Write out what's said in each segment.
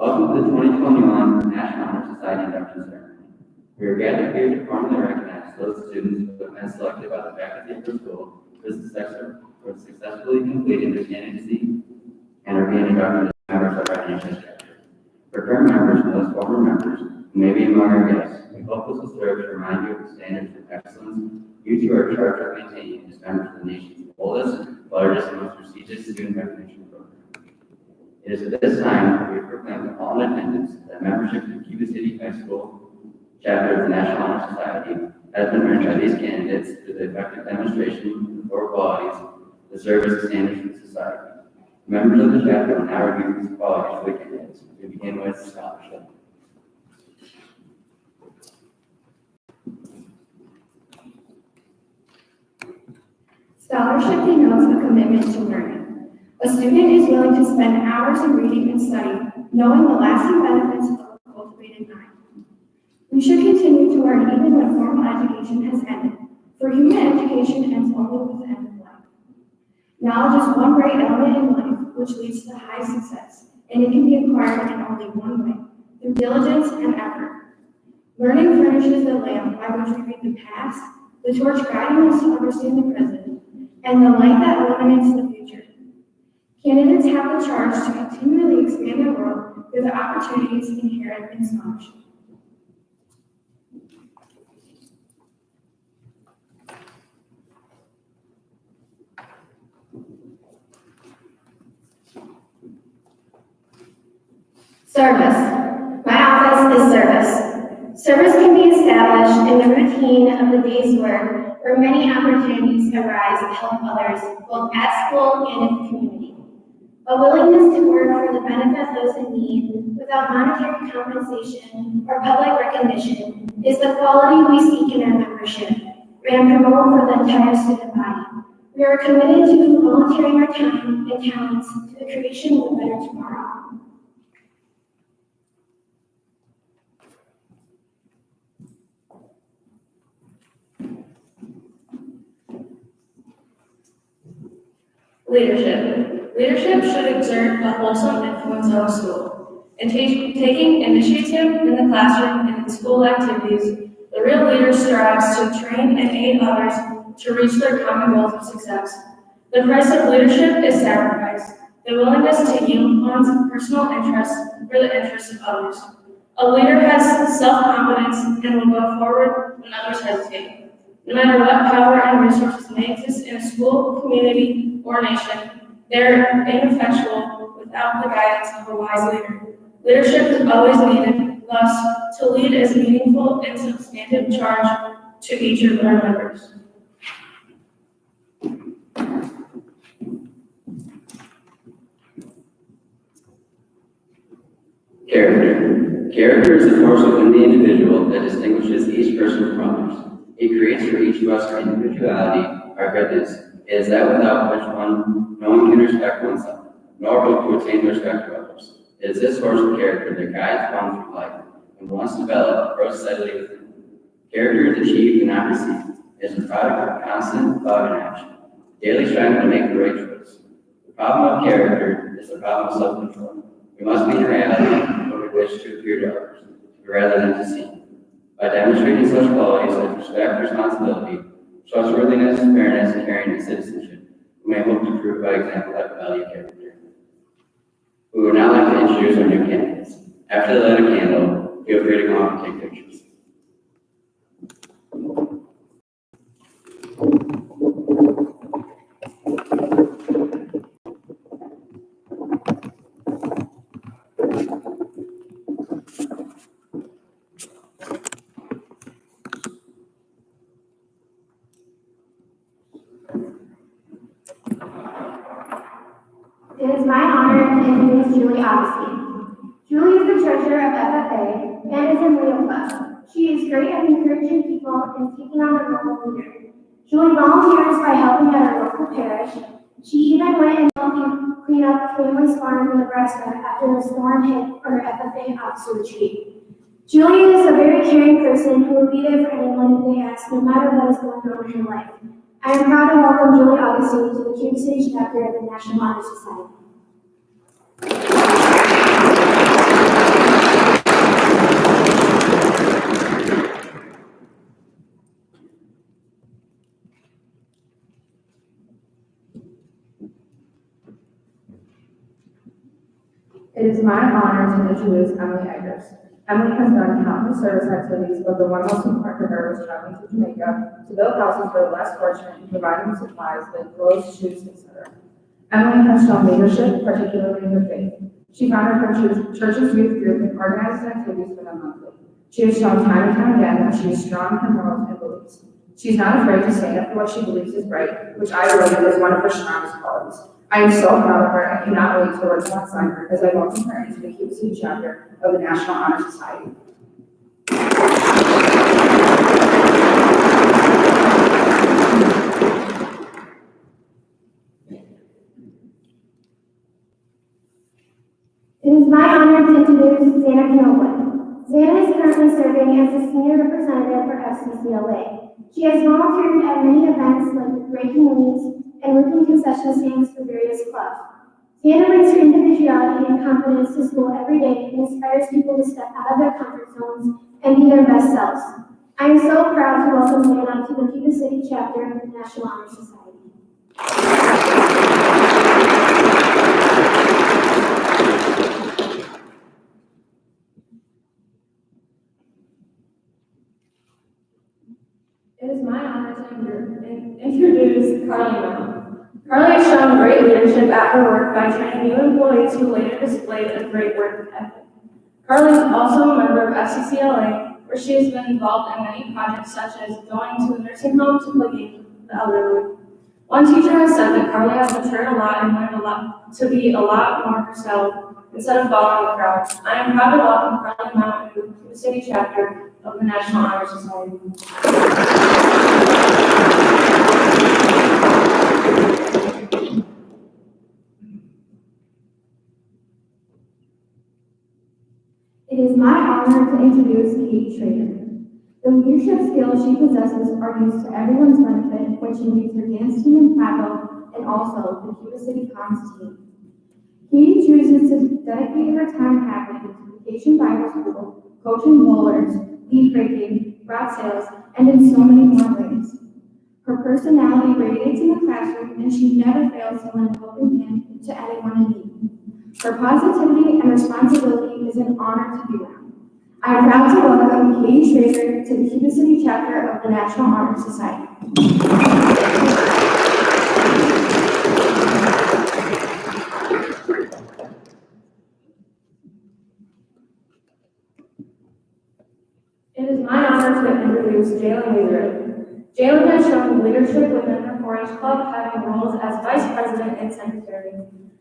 Welcome to the 2021 National Honor Society Induction Ceremony. We are gathered here to formally recognize those students who have been selected by the faculty of the school for successfully completing their candidacy and are being inducted as members of our NHS Chapter. For current members and those former members who may be among our guests, we hope this will serve to remind you of the standards of excellence you two are charged with maintaining as members of the nation's oldest, largest, and most prestigious student recognition program. It is at this time that we proclaim to all in attendance that membership in Cuba City High School Chapter of the National Honor Society has been earned by these candidates through the effective demonstration of the four qualities that serve as the standards for the society. Members of the chapter will now review these qualities for the candidates. We begin with scholarship. Scholarship denotes a commitment to learning. A student is willing to spend hours in reading and studying, knowing the lasting benefits of a cultivated mind. We should continue to learn even when formal education has ended, for human education ends only with the end of life. Knowledge is one great element in life which leads to high success, and it can be acquired in only one way, through diligence and effort. Learning furnishes the lamp by which we read the past, the torch guiding us to understand the present, and the light that illuminates the future. Candidates have the charge to continually expand their world through the opportunities inherent in scholarship. Service. My office is service. Service can be established in the routine of the day's work, where many opportunities arise to help others, both at school and in the community. A willingness to work for the benefit of those in need, without monetary compensation or public recognition, is the quality we seek in our membership and promote for the entire student body. We are committed to volunteering our time and talents to the creation of a better tomorrow. Leadership. Leadership should exert a wholesome influence on the school. In taking initiative in the classroom and in school activities, the real leader strives to train and aid others to reach their common goals of success. The price of leadership is sacrifice, the willingness to yield one's personal interests for the interests of others. A leader has self-confidence and will go forward when others hesitate. No matter what power and resources may exist in a school, community, or nation, they're ineffectual without the guidance of a wise leader. Leadership is always needed, thus, to lead is meaningful and substantive charge to each of our members. Character. Character is a force within the individual that distinguishes each person from others. It creates for each of us our individuality, our goodness. It is that without which no one can respect oneself, nor hope to attain the respect of others. It is this force of character that guides one through life, and once developed, grows steadily within. Character is achieved and not received. It is a product of constant thought and action, daily striving to make the right choice. The problem of character is the problem of self-control. We must be in reality what we wish to appear to others, rather than to seem. By demonstrating such qualities as respect, responsibility, trustworthiness, fairness, caring, and citizenship, we may hope to prove by example that value character. We would now like to introduce our new candidates. After they light a candle, feel free to come up and take pictures. It is my honor to introduce Julie Odyssey. Julie is the treasurer of FFA and is in Leo Club. She is great at encouraging people and taking on the role of leader. Julie volunteers by helping at our local parish. She even went and helped clean up Family's Farm in Nebraska after the storm hit our FFA officer retreat. Julie is a very caring person who will be there for anyone if they ask, no matter what is going on in her life. I am proud to welcome Julie Odyssey to the Cuba City Chapter of the National Honor Society. It is my honor to introduce Emily Eggers. Emily has done countless service activities, but the one most important to her was traveling to Jamaica to build houses for the less fortunate and providing supplies like clothes, shoes, etc. Emily has shown leadership, particularly in her faith. She founded her church's youth group and organizes activities for them monthly. She has shown time and time again that she is strong in her morals and beliefs. She's not afraid to stand up for what she believes is right, which I believe is one of her strongest qualities. I am so proud of her and cannot wait to work alongside her as I welcome her into the Cuba City chapter of the National Honor Society. It is my honor to introduce Xana Knoblin. Xana is currently serving as the senior representative for FCCLA. She has volunteered at many events like breaking leaves and working concession stands for various clubs. Xana brings her individuality and confidence to school every day and inspires people to step out of their comfort zones and be their best selves. I am so proud to welcome Xana to the Cuba City chapter of the National Honor Society. It is my honor to introduce Carly now. Carly has shown great leadership at her work by training new employees who later displayed a great work ethic. Carly is also a member of FCCLA, where she has been involved in many projects such as going to the nursing home to play games with the elderly. One teacher has said that Carly has matured a lot and learned a lot to be a lot more herself instead of following the crowd. I am proud to welcome Carly now to the Cuba City chapter of the National Honor Society. It is my honor to introduce Kate Trader. The leadership skills she possesses are used to everyone's benefit when she leads her dance team in Pago and also the Cuba City Comms team. Kate chooses to dedicate her time happily to vacation Bible school, coaching bowlers, lead breaking, route sales, and in so many more ways. Her personality radiates in the classroom and she never fails to lend a helping hand to anyone in need. Her positivity and responsibility is an honor to be around. I am proud to welcome Katie Schrader to the Cuba City chapter of the National Honor Society. It is my honor to introduce Jalen Leader. Jalen has shown leadership within her 4-H club, having roles as vice president and secretary.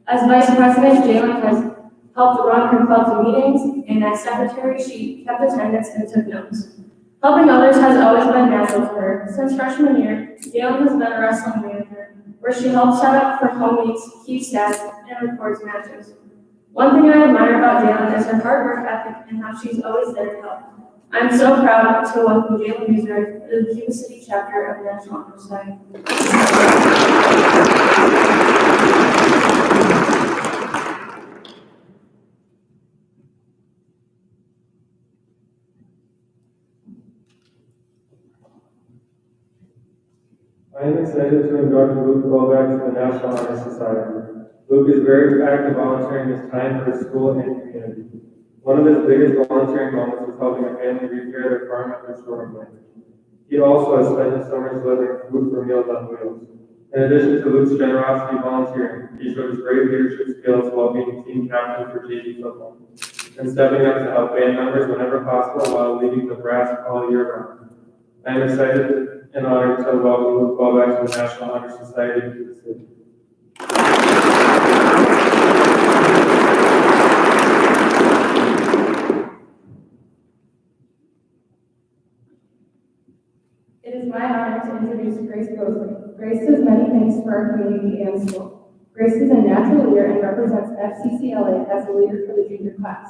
As vice president, Jalen has helped run her club's meetings, and as secretary, she kept attendance and took notes. Helping others has always been natural to her. Since freshman year, Jalen has been a wrestling manager, where she helps set up for home meets, keeps stats, and records matches. One thing I admire about Jalen is her hard work ethic and how she's always there to help. I'm so proud to welcome Jalen Leader to the Cuba City chapter of the National Honor Society. I am excited to induct Luke Fallback to the National Honor Society. Luke is very active volunteering his time for his school and community. One of his biggest volunteering moments was helping a family repair their farm after storm damage. He also has spent his summers delivering food for Meals on Wheels. In addition to Luke's generosity volunteering, he showed his great leadership skills while being team captain for JV football and stepping up to help band members whenever possible while leading the brass all year round. I am excited and honored to welcome Luke Fallback to the National Honor Society of Cuba City. It is my honor to introduce Grace Gosling. Grace does many things for our community and school. Grace is a natural leader and represents FCCLA as a leader for the junior class.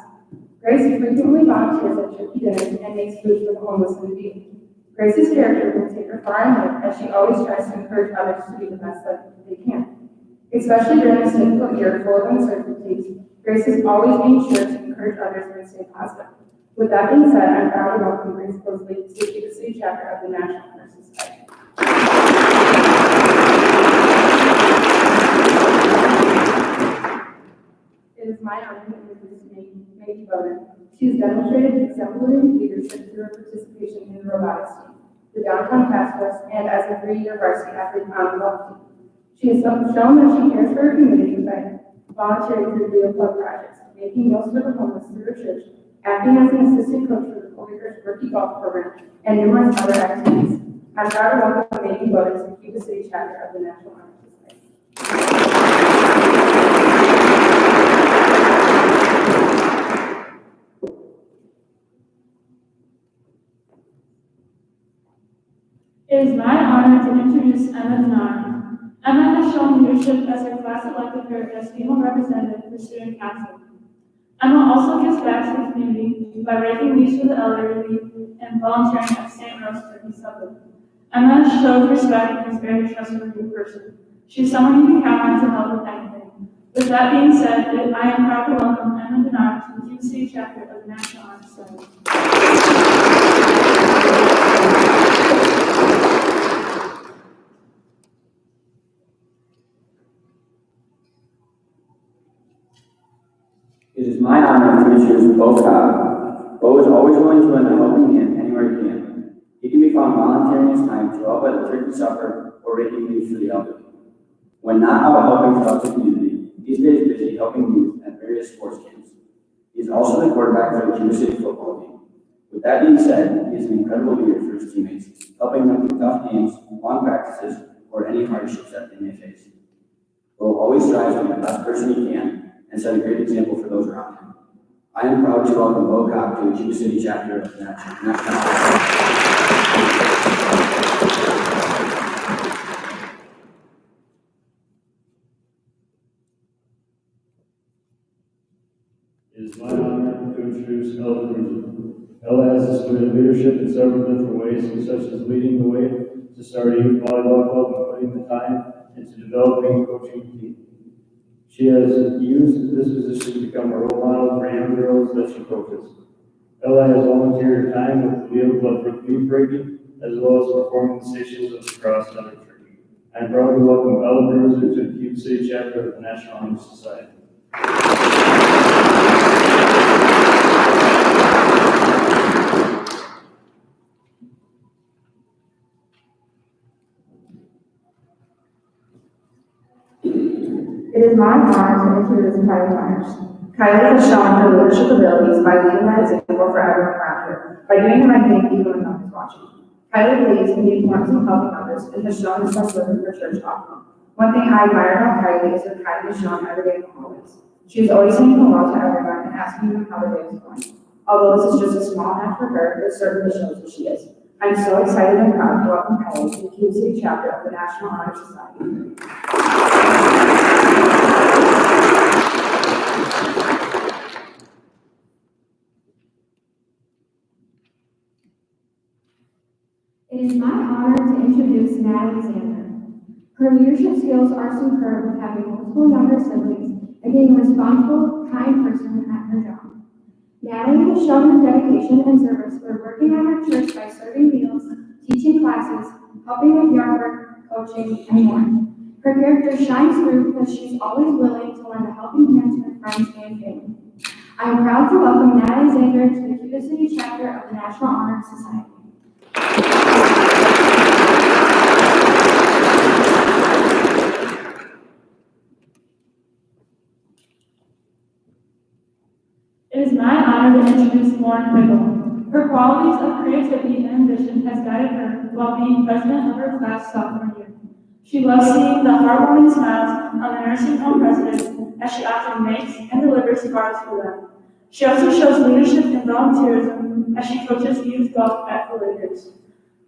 Grace frequently volunteers at turkey dinners and makes food for the homeless and needy. Grace's character will take her far in life as she always tries to encourage others to be the best that they can. Especially during this difficult year full of uncertainties, Grace is always being sure to encourage others and stay positive. With that being said, I'm proud to welcome Grace Gosling to the Cuba City chapter of the National Honor Society. It is my honor to introduce Paige. She has demonstrated exemplary leadership through her participation in the robotics team, the downtown task force, and as a 3-year varsity athlete on the golf team. She has shown that she cares for her community by volunteering through Real Club projects, making meals for the homeless through her church, acting as an assistant coach for the Quakers Rookie Golf Program, and numerous other activities. I'm proud to welcome Paige to the Cuba City chapter of the National Honor Society. It is my honor to introduce Emma Dinar. Emma has shown leadership as her class elected her as female representative for student council. Emma also gives back to the community by raking leaves for the elderly and volunteering at St. Rose Turkey Supper. Emma shows respect and is a very trustworthy person. She's someone you can count on to help with anything. With that being said, I am proud to welcome Emma Dinar to the Cuba City chapter of the National Honor Society. It is my honor to introduce Bo Cobb. Bo is always willing to lend a helping hand anywhere he can. He can be found volunteering his time to help at the turkey supper or raking leaves for the elderly. When not out helping throughout the community, he stays busy helping youth at various sports camps. He is also the quarterback for the Cuba City football team. With that being said, he is an incredible leader for his teammates, helping them through tough games, long practices, or any hardships that they may face. Bo always strives to be the best person he can and set a great example for those around him. I am proud to welcome Bo Cobb to the Cuba City chapter of the National It is my honor to introduce Ella Cruz. Ella has displayed leadership in several different ways, such as leading the way to start a youth volleyball club and putting the time into developing and coaching a team. She has used this position to become a role model for young girls that she coaches. Ella has volunteered her time with the Leo Club for beef breaking, as well as performing the stations of the cross and other church. I am proud to welcome Ella Cruz to the Cuba City chapter of the National Honor Society. It is my honor to introduce Kylie Myers. Kylie has shown her leadership abilities by leading by example for everyone around her, by doing the right thing even when no one is watching. Kylie believes in the importance of helping others and has shown this by serving her church often. One thing I admire about Kylie is her kindness shown every day in the hallways. She is always saying hello to everyone and asking them how their day is going. Although this is just a small act for her, it certainly shows who she is. I'm so excited and proud to welcome Kylie to the Cuba City chapter of the National Honor Society. It is my honor to introduce Natalie Zander. Her leadership skills are superb with having multiple younger siblings and being a responsible, kind person at her job. Natalie has shown her dedication and service for working at her church by serving meals, teaching classes, helping with yard work, coaching, and more. Her character shines through because she's always willing to lend a helping hand to her friends and family. I am proud to welcome Natalie Zander to the Cuba City chapter of the National Honor Society. It is my honor to introduce Lauren Pickle. Her qualities of creativity and ambition has guided her while being president of her class sophomore year. She loves seeing the heartwarming smiles on the nursing home residents as she often makes and delivers cards for them. She also shows leadership and volunteerism as she coaches youth golf at the Lakers.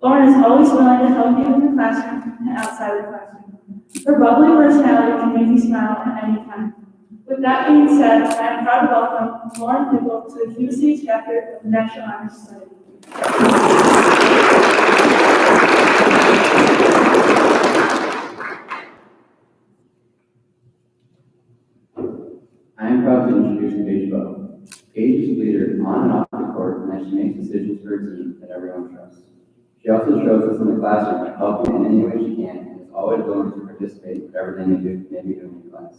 Lauren is always willing to help you in the classroom and outside the classroom. Her bubbly personality can make you smile at any time. With that being said, I am proud to welcome Lauren Pickle to the Cuba City chapter of the National Honor Society. I am proud to introduce Paige. Paige is a leader on and off the court, and that she makes decisions for her team that everyone trusts. She also shows us in the classroom by helping in any way she can, and is always willing to participate in whatever they may be doing in class.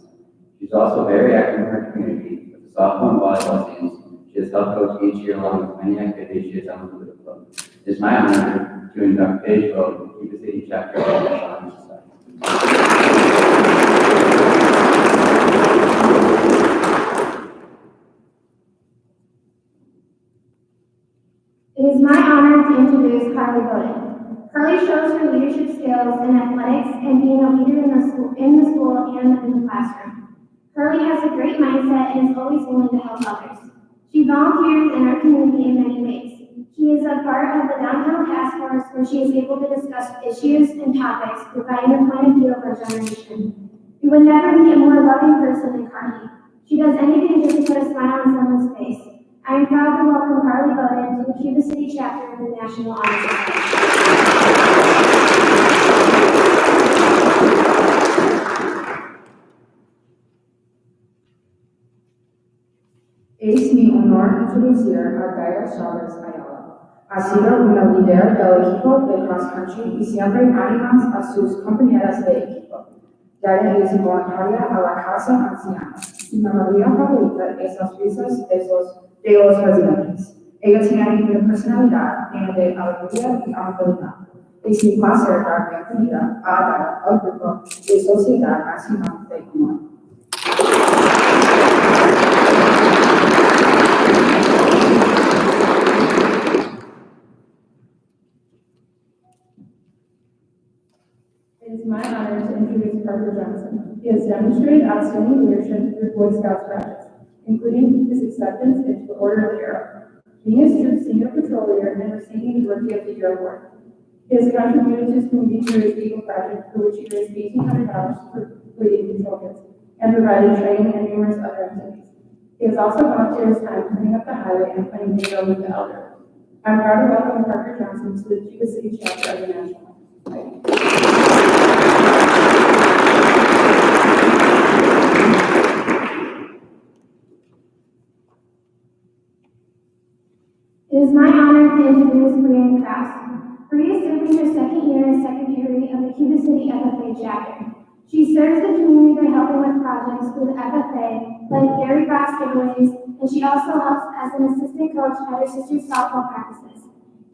She's also very active in her community with the softball and volleyball teams. She has helped coach each year along with many activities she has done with the club. It is my honor to induct Paige, Cuba City Chapter of the National Honor Society. It is my honor to introduce Harley Hurley. Harley shows her leadership skills in athletics and being a leader in the school and in the classroom. Hurley has a great mindset and is always willing to help others. She volunteers in our community in many ways. She is a part of the downtown task force where she is able to discuss issues and topics, providing her point of view of our generation. You would never meet a more loving person than Harley. She does anything just to put a smile on someone's face. I am proud to welcome Harley Bowden to the Cuba City chapter of the National Honor Society. Es mi honor introducir a Gaia Chávez Ayala. Ha sido una líder del equipo de cross country y siempre anima a sus compañeras de equipo. Gaia es voluntaria a la casa anciana. Su memoria favorita es las risas de los residentes. Ella tiene una personalidad llena de alegría y amabilidad. Es mi placer dar bienvenida a Gaia al grupo de Sociedad Nacional de Humor. It is my honor to introduce Parker Johnson. He has demonstrated outstanding leadership through Boy Scouts projects, including his acceptance into the Order of the Arrow, being his troop's senior patrol leader, and receiving the Rookie of the Year award. He has contributed to his community through his Eagle Project, for which he raised $1,800 for bleeding control kits, and provided training and numerous other activities. He has also volunteered his time cleaning up the highway and playing bingo with the elderly. I'm proud to welcome Parker Johnson to the Cuba City chapter of the National Honor Society. It is my honor to introduce Brienne Crafts. Brie is serving her second year as secretary of the Cuba City FFA chapter. She serves the community by helping with projects through the FFA, like Gary Box giveaways, and she also helps as an assistant coach at her sister's softball practices.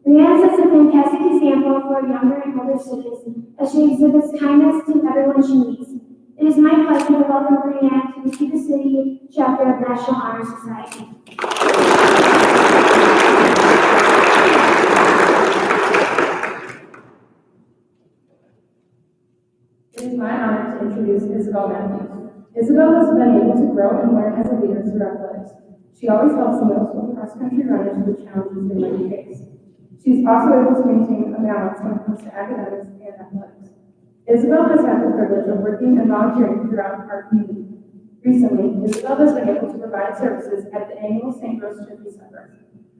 Brienne sets a fantastic example for younger and older students as she exhibits kindness to everyone she meets. It is my pleasure to welcome Brienne to the Cuba City chapter of National Honor Society. It is my honor to introduce Isabel Matthews. Isabel has been able to grow and learn as a leader through athletics. She always helps the middle school cross-country runners with challenges they might face. She's also able to maintain a balance when it comes to academics and athletics. Isabel has had the privilege of working and volunteering throughout our community. Recently, Isabel has been able to provide services at the annual St. Rose Turkey Supper.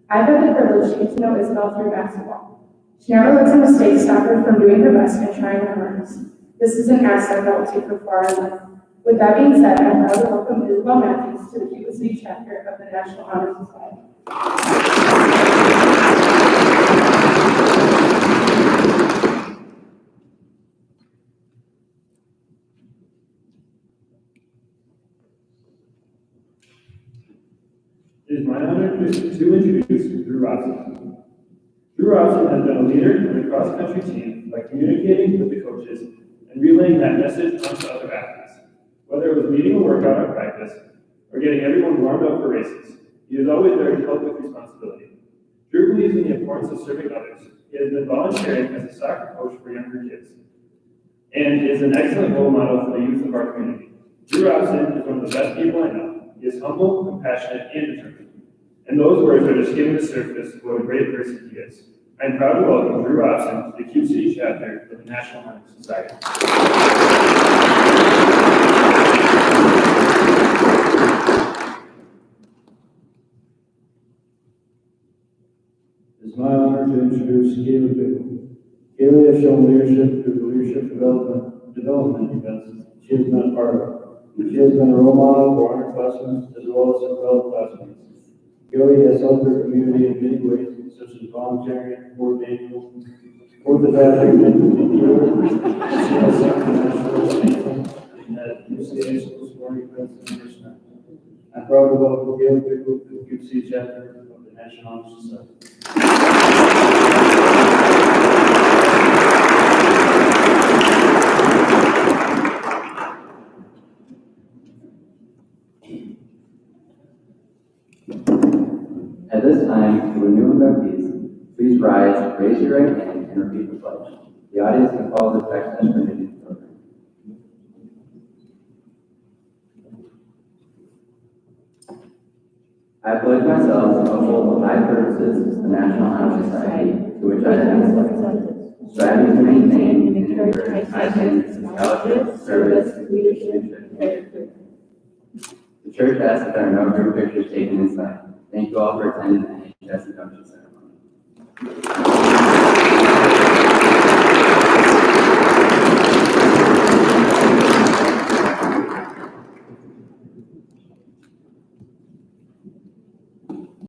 I've had the privilege to get to know Isabel through basketball. She never lets a mistake stop her from doing her best and trying her hardest. This is an asset that will take her far in life. With that being said, I'm proud to welcome Isabel Matthews to the Cuba City chapter of the National Honor Society. It is my honor to introduce Drew Robson. Drew Robson has been a leader in the cross-country team by communicating with the coaches and relaying that message onto other athletes. Whether it was leading a workout at practice or getting everyone warmed up for races, he is always there to help with responsibility. Drew believes in the importance of serving others. He has been volunteering as a soccer coach for younger kids and is an excellent role model for the youth of our community. Drew Robson is one of the best people I know. He is humble, compassionate, and determined. And those words are just giving the surface of what a great person he is. I am proud to welcome Drew Robson to the Cuba City chapter of the National Honor Society. It is my honor to introduce Kaylee Bickle. Kaylee has shown leadership through the leadership development events she has been a part of. She has been a role model for underclassmen as well as her fellow classmates. Kaylee has helped her community in many ways, such as volunteering, coordinating, for the bathroom, and she has sung the national anthem participation at UCA School Sporting Events and Enrichment. I'm proud to welcome Jalen Leader to the UC chapter of the National Honor Society. At this time, for new inductees, please rise, raise your right hand, and repeat the pledge. The audience can follow the text as printed in the program. I pledge myself to uphold with high purposes the National Honor Society, to which I am represented, striving to maintain and encourage high standards of scholarship, service, leadership, and character. The church asks that there are no group pictures taken inside. Thank you all for attending the NHS Ceremony.